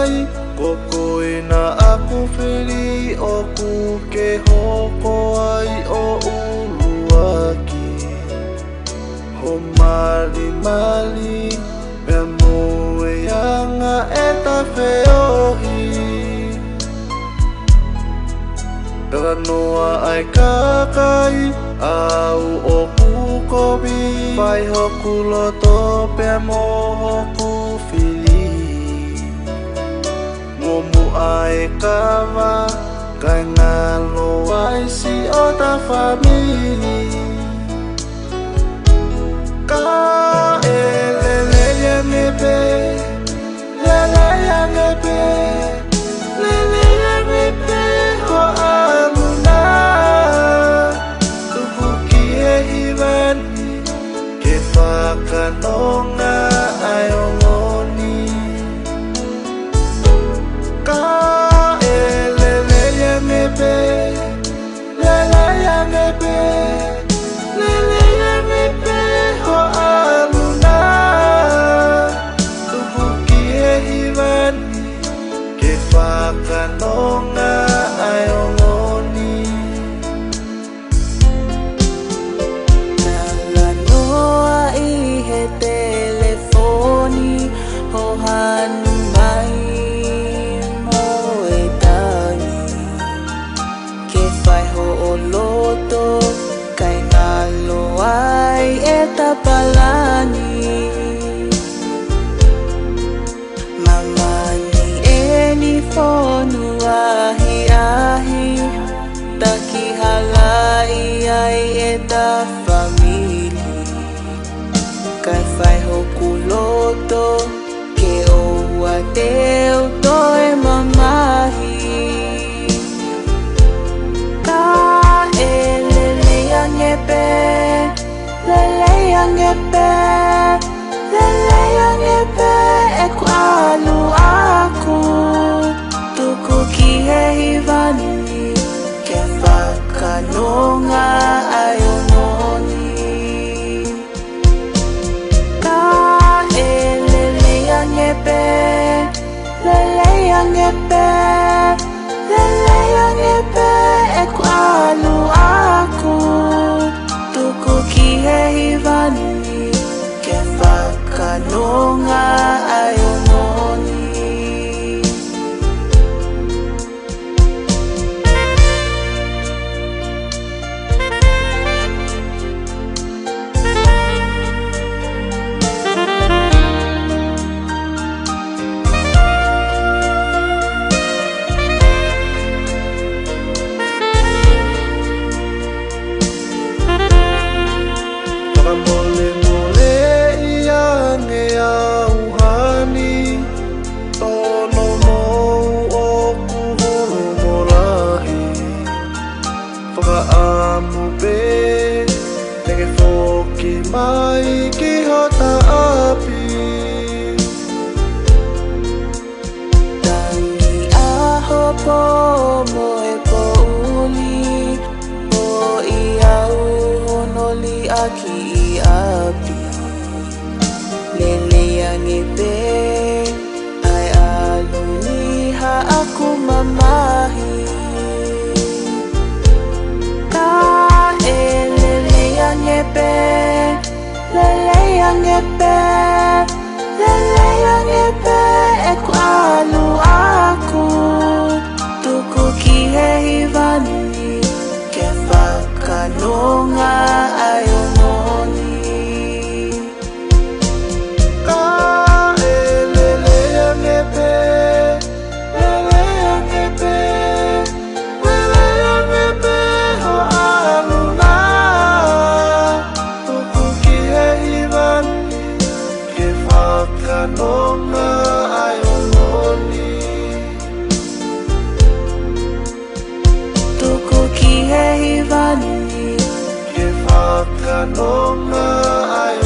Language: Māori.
kai kokoi na aku feli o ku ke hoko ai o uluaki ho mali mali me moe anga eta feohi Pela noa ai kakai au o kukobi Fai hoku loto pe mo hoku fili Momu ai kawa kai ngalo ai si o ta famili Ka lele ya ngepe Lele ya ngepe Lele ya ngepe ho aluna Tubuki e hivani Ke whakanonga ai ongoni Ka lele ya ngepe Lele ya ngepe Lele ya ngepe ho aluna Tubuki e hivani Ke whakanonga ai ongoni Nala noa I he telefoni Ho hanu mai mo e tani Ke whai ho o loto Kai ngalo ai e tapalani Mamani e ni fonu ahi ahi Taki halai ai e ta famili Kai whai hoku loto Ke oua teo toe mamahi Ka e lele angepe Lele angepe Lele angepe e ku alu aku Tuku ki he hivani Ke whakanonga ai ongoni Ka e lele angepe Lele angepe Lele angepe e ku alu aku Tuku ki he hivani Ke whakanonga ai ongoni Mole mole iange auhani Tono mou o kuhoro molahi Whakaamu pe Tenge whoki mai ki hota api Tangi aho po mo e po uli Po I au honoli aki I api Lele angepe Ai aluni ha aku mamahi Ka e lele angepe Lele angepe Lele angepe e ku alu aku Tuku ki he hivani Ke whakanonga ai ongoni Ka e lele angepe Lele angepe Lele angepe ho aluna Tuku ki he hivani Ke whakanonga ai ongoni Tuku ki he hivani Ke whakanonga ai